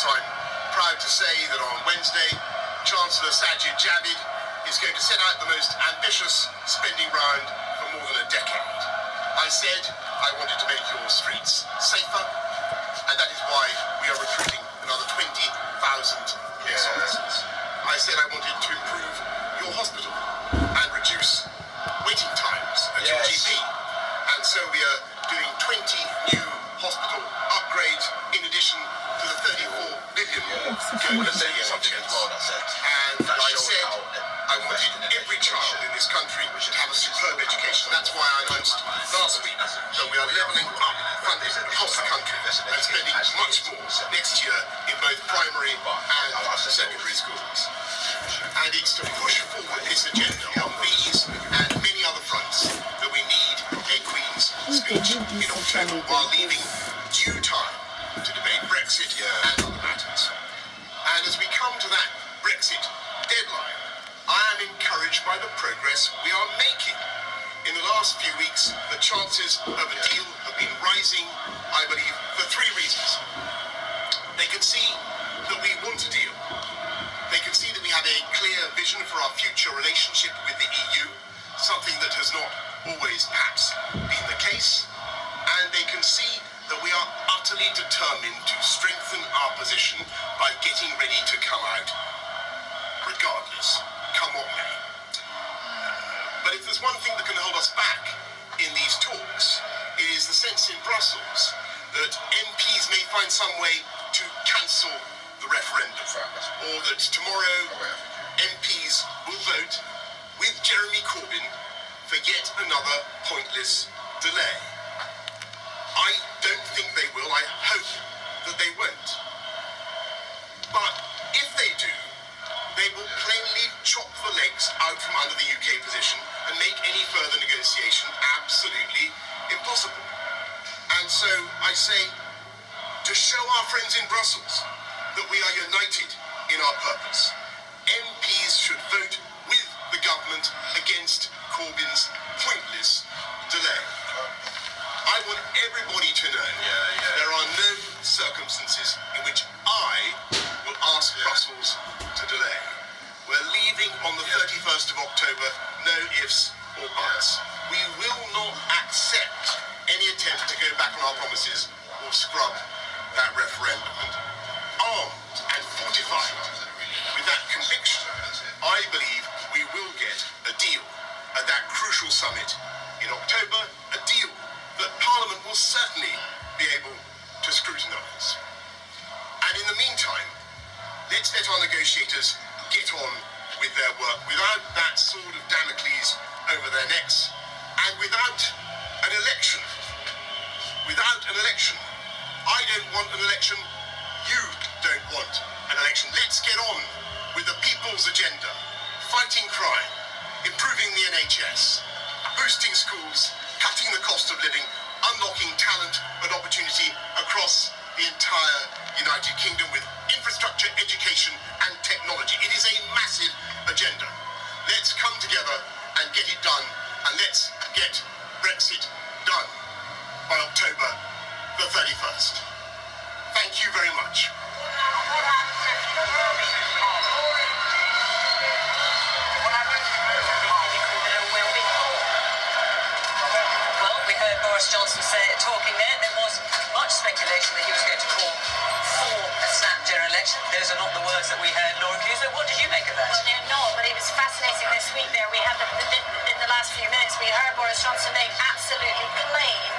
So I'm proud to say that on Wednesday, Chancellor Sajid Javid is going to set out the most ambitious spending round for more than a decade. I said I wanted to make your streets safer, and that is why we are recruiting another 20,000 police officers. I said I wanted to improve your hospital and reduce waiting times at your GP. And so we are doing 20 new hospital upgrades in addition to the 34 billion going to the NHS. And I said I wanted every child in this country to have a superb education. That's why I announced last week that we are levelling up funding across the country and spending much more next year in both primary and secondary schools. And it's to push forward this agenda on these and many other fronts that we need a Queen's speech in October while leaving due time to debate Brexit and other matters. And as we come to that Brexit deadline, I am encouraged by the progress we are making. In the last few weeks, the chances of a deal have been rising, I believe, for three reasons. They can see that we want a deal. They can see that we have a clear vision for our future relationship with the EU, something that has not always perhaps been the case. And they can see that we are utterly determined to strengthen our position by getting ready to come out, regardless, come what may. But if there's one thing that can hold us back in these talks, it is the sense in Brussels that MPs may find some way to cancel the referendum, or that tomorrow MPs will vote with Jeremy Corbyn for yet another pointless delay. I don't think they will. I hope that they won't. But if they do, they will plainly chop the legs out from under the UK position and make any further negotiation absolutely impossible. And so I say, to show our friends in Brussels that we are united in our purpose, MPs should vote with the government against Corbyn's pointless delay. I want everybody to know there are no circumstances in which I will ask Brussels to delay. We're leaving on the 31st of October, no ifs or buts. We will not accept any attempt to go back on our promises or scrub that referendum. And armed and fortified with that conviction, I believe we will get a deal at that crucial summit in October, a deal that Parliament will certainly be able to scrutinise. And in the meantime, let's let our negotiators get on with their work without that sword of Damocles over their necks and without an election. Without an election. I don't want an election. You don't want an election. Let's get on with the people's agenda. Fighting crime, improving the NHS, boosting schools, cutting the cost of living, unlocking talent and opportunity across the entire United Kingdom with infrastructure, education and technology. It is a massive agenda. Let's come together and get it done, and let's get Brexit done by October the 31st. Thank you very much. Boris Johnson talking there. There was much speculation that he was going to call for a snap general election. Those are not the words that we heard. Laura Cuso, what did you make of that? Well, they're not, but it was fascinating this week there. We had in the last few minutes, we heard Boris Johnson make absolutely plain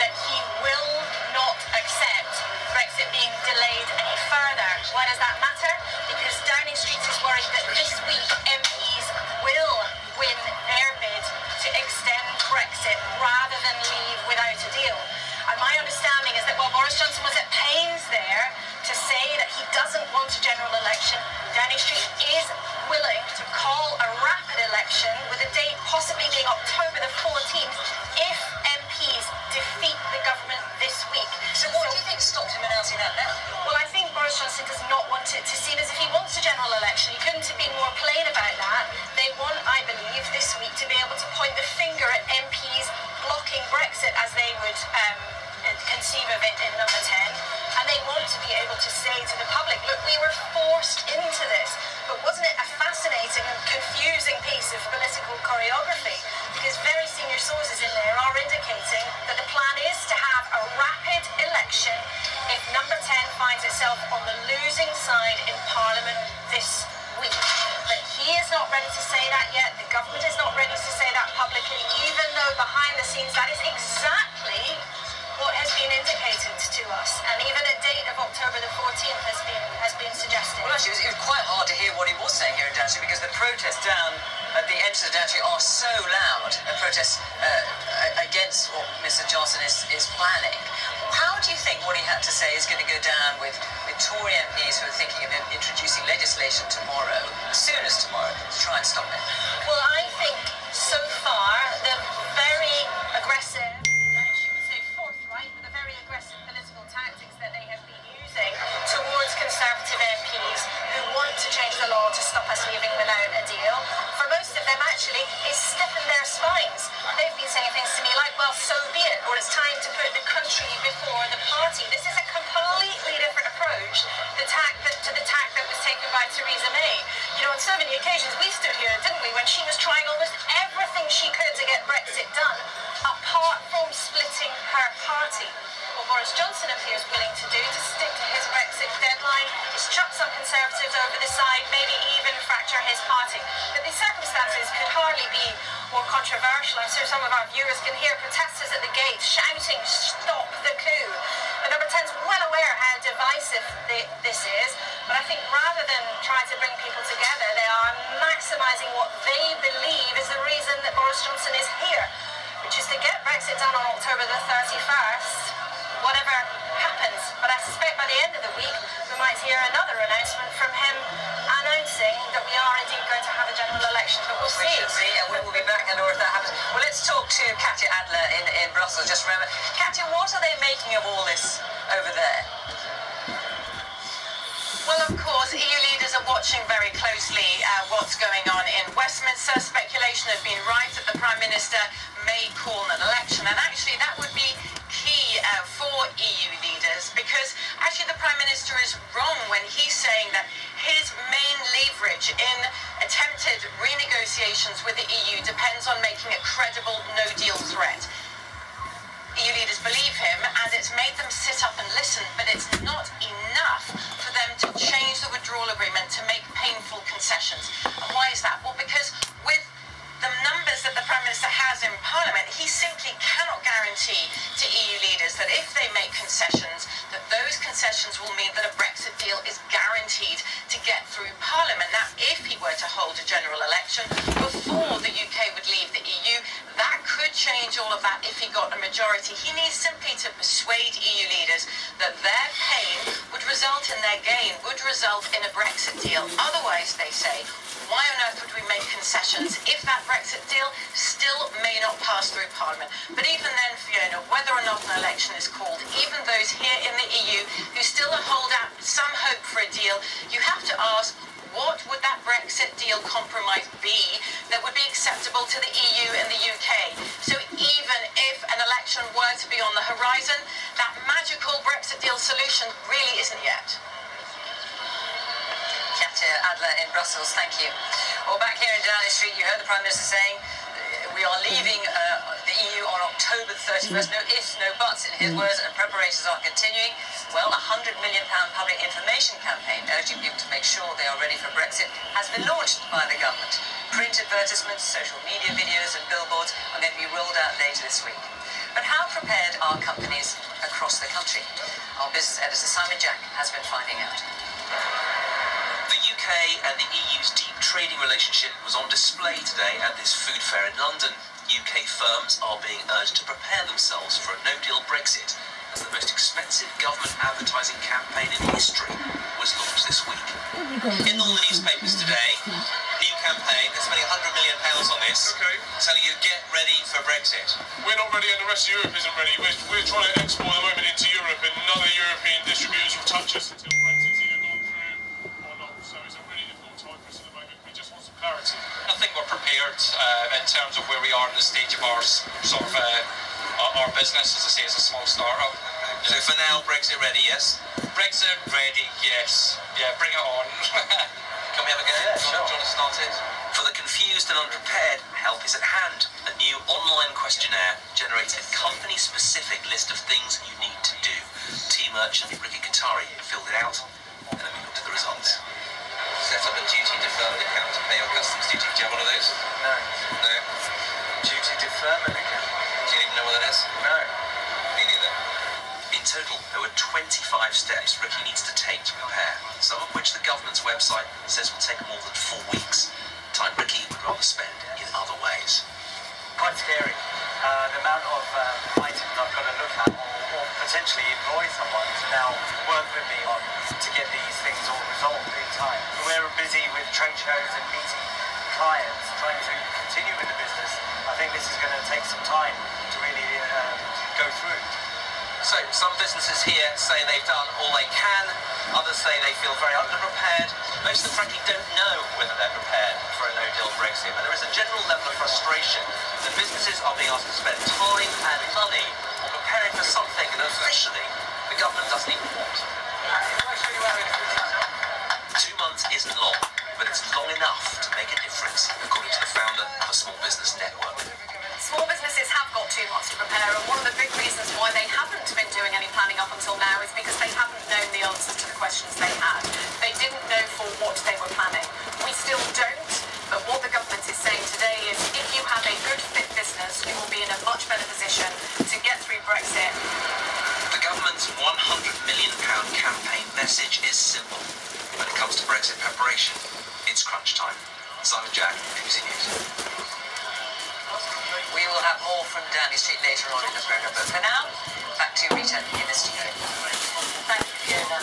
that he will not accept Brexit being delayed any further. Why does that matter? Because Downing Street is worried that this week MPs will win their bid to extend Brexit rather than leave without a deal. And my understanding is that while Boris Johnson was at pains there to say that he doesn't want a general election, Downing Street is willing to call a rapid election with a date possibly being October the 14th if MPs defeat the government this week. So what do you think stopped him announcing that now? Well, I think Boris Johnson does not want it to seem as if he wants a general election. He couldn't have been more plain about that. They want, I believe, this week to be able to point the finger at MPs blocking Brexit as they would conceive of it in number 10. And they want to be able to say to the public finds itself on the losing side in Parliament this week. But he is not ready to say that yet. The government is not ready to say that publicly, even though behind the scenes that is exactly what has been indicated to us. And even a date of October the 14th has been suggested. Well, actually, it was quite hard to hear what he was saying here in Downstreet, because the protests down at the entrance of Downstreet are so loud. Protests against what Mr. Johnson is planning. How do you think what he had to say is going to go down with Tory MPs who are thinking of introducing legislation tomorrow, as soon as tomorrow, to try and stop it? Well, I think so far the very aggressive, you would say forthright, but the very aggressive political tactics that they have been using towards Conservative MPs who want to change the law to stop us leaving without a deal, for most of them actually, is stiffen their spines. They've been saying things to me like, well, so be it, or it's time to put the country before the party. This is a completely different approach to the tack that was taken by Theresa May. You know, on so many occasions we stood here, didn't we, when she was trying almost everything she could to get Brexit done, apart from splitting her party. What Boris Johnson appears willing to do to stick to his Brexit deadline is chuck some Conservatives over the side, maybe even fracture his party. But the circumstances could hardly be more controversial. I'm sure some of our viewers can hear protesters at the gate shouting, "Stop the coup." The number 10's well aware how divisive this is, but I think rather than try to bring people together, they are maximising what they believe is the reason that Boris Johnson is here, which is to get Brexit done on October the 31st, whatever happens. But I suspect by the end of the week, we might hear another announcement from him announcing that we are indeed going to have a general election, but we'll see. We should see, and we will be back, Laura, if that happens. Well, let's talk to Katya Adler in Brussels. Just remember, Katya, what are they making of all this over there? Well, of course, EU leaders are watching very closely what's going on in Westminster. Speculation has been right that the Prime Minister may call an election, and actually that would be key for EU leaders, because actually the Prime Minister is wrong when he's saying that his main leverage in attempted renegotiations with the EU depends on making a credible no-deal threat. EU leaders believe him, and it's made them sit up and listen, but it's not enough for them to change the withdrawal agreement to make painful concessions. And why is that? Well, because with the numbers that the Prime Minister has in Parliament, he simply cannot guarantee to EU leaders that if they make concessions, that those concessions will mean that a Brexit deal is guaranteed to get through Parliament. Now, if he were to hold a general election before the UK would leave the EU, that could change all of that if he got a majority. He needs simply to persuade EU leaders that their pain would result in their gain, would result in a Brexit deal. Otherwise, they say, why on earth would we make concessions if that Brexit deal still may not pass through Parliament? But even then, Fiona, whether or not an election is called, even those here in the EU who still hold out some hope for a deal, you have to ask, what would that Brexit deal compromise be that would be acceptable to the EU and the UK? So even if an election were to be on the horizon, that magical Brexit deal solution really isn't yet. Katya Adler in Brussels, thank you. Well, back here in Downing Street, you heard the Prime Minister saying we are leaving the EU on October the 31st. No ifs, no buts in his words, and preparations are continuing. Well, a £100 million public information campaign urging people to make sure they are ready for Brexit has been launched by the government. Print advertisements, social media videos and billboards are going to be rolled out later this week. But how prepared are companies across the country? Our business editor Simon Jack has been finding out. The UK and the EU's deep trading relationship was on display today at this food fair in London. UK firms are being urged to prepare themselves for a no-deal Brexit, as the most expensive government advertising campaign in history was launched this week. In all the newspapers today, new campaign, they're spending £100 million on this, telling you get ready for Brexit. We're not ready and the rest of Europe isn't ready. We're trying to export at the moment into Europe, and none of the European distributors will touch us until Brexit's either gone through or not. So it's a really difficult time for us at the moment. We just want some clarity. I think we're prepared in terms of where we are in the stage of our our business, as I say, as a small startup. So for now, Brexit ready, yes? Brexit ready, yes. Yeah, bring it on. Can we have a go? Yeah, sure. Do you want to start it? For the confused and unprepared, help is at hand. A new online questionnaire generates a company-specific list of things you need to do. Tea merchant Ricky Katari filled it out, and then we looked at the results. Set up a duty deferment account to pay your customs duty. Do you have one of those? No. No? Duty deferment account? Do you even know what that is? No. Me neither. In total, there were 25 steps Ricky needs to take to prepare, some of which the government's website says will take more than 4 weeks. Time Ricky would rather spend in other ways. Quite scary. The amount of items I've got to look at, or potentially employ someone to now work with me on to get these things all resolved in time. We're busy with trade shows and meeting clients, trying to continue with the business. I think this is going to take some time to really go through. So, some businesses here say they've done all they can, others say they feel very underprepared. Most of them frankly don't know whether they're prepared for a no-deal Brexit, but there is a general level of frustration that businesses are being asked to spend time and money on preparing for something that officially the government doesn't even want. 2 months isn't long, but it's long enough to make a difference, according to the founder of a small business network. Small businesses have got 2 months to prepare, and one of the big reasons why they haven't been doing any planning up until now is because they haven't known the answers to the questions they had. They didn't know for what they were planning. We still don't, but what the government is saying today is if you have a good fit business, you will be in a much better position to get through Brexit. The government's £100 million campaign message is simple. When it comes to Brexit preparation, it's crunch time. Simon Jack, BBC News. We will have more from Downing Street later on in the programme, but for now, back to Rita in the studio. Thank you, Fiona.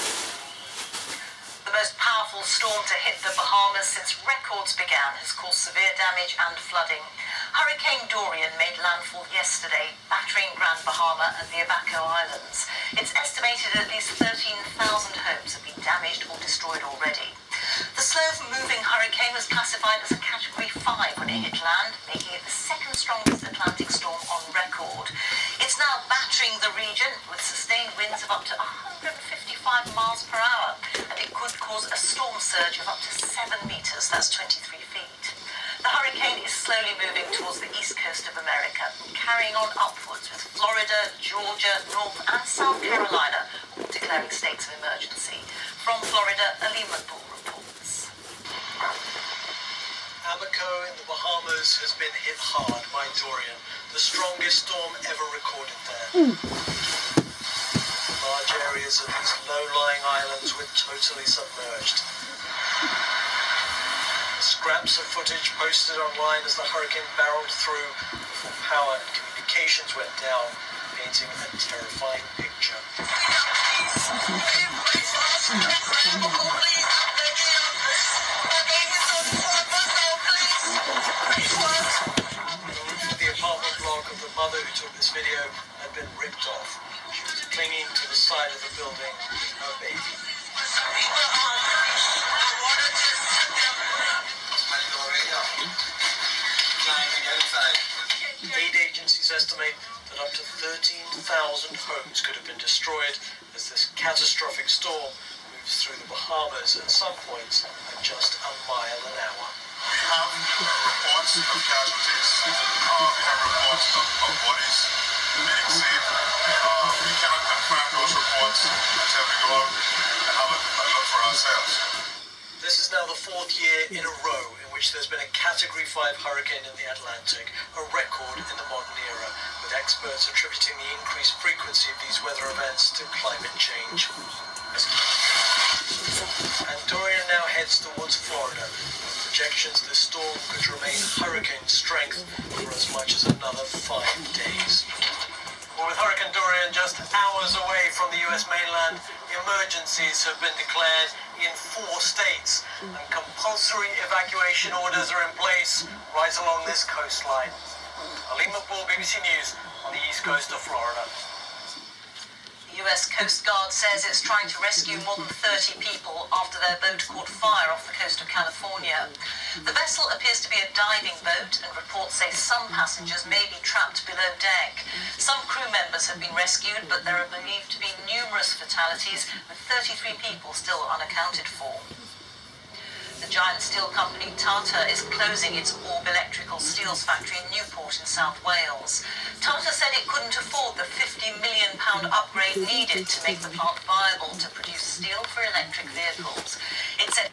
The most powerful storm to hit the Bahamas since records began has caused severe damage and flooding. Hurricane Dorian made landfall yesterday, battering Grand Bahama and the Abaco Islands. It's estimated at least 13,000 homes have been damaged or destroyed already. The slow-moving hurricane was classified as a Category 5 when it hit land, making it the second strongest Atlantic storm on record. It's now battering the region with sustained winds of up to 155 miles per hour, and it could cause a storm surge of up to 7 metres, that's 23 feet. The hurricane is slowly moving towards the east coast of America, carrying on upwards with Florida, Georgia, North and South Carolina all declaring states of emergency. From Florida, Ali Makboul reports. Abaco in the Bahamas has been hit hard by Dorian, the strongest storm ever recorded there. Large areas of these low-lying islands were totally submerged. Scraps of footage posted online as the hurricane barreled through before power and communications went down, painting a terrifying picture. The apartment block of the mother who took this video had been ripped off. She was clinging to the side of the building with her baby. Aid agencies estimate that up to 13,000 homes could have been destroyed as this catastrophic storm moves through the Bahamas at some points at just a mile an hour. We have reports of casualties. We have reports of bodies being saved. We cannot confirm those reports until we go out and have a look for ourselves. This is now the 4th year in a row in which there's been a Category 5 hurricane in the Atlantic, a record in the modern era, with experts attributing the increased frequency of these weather events to climate change. And Dorian now heads towards Florida. Projections this storm could remain hurricane strength for as much as another 5 days. Well, with Hurricane Dorian just hours away from the US mainland, emergencies have been declared in 4 states, and compulsory evacuation orders are in place right along this coastline. Ali Makboul, BBC News, on the east coast of Florida. The US Coast Guard says it's trying to rescue more than 30 people after their boat caught fire off the coast of California. The vessel appears to be a diving boat, and reports say some passengers may be trapped below deck. Some crew members have been rescued, but there are believed to be numerous fatalities, with 33 people still unaccounted for. The giant steel company Tata is closing its Orb Electrical Steels factory in Newport in South Wales. Tata said it couldn't afford the £50 million pound upgrade needed to make the plant viable to produce steel for electric vehicles. It said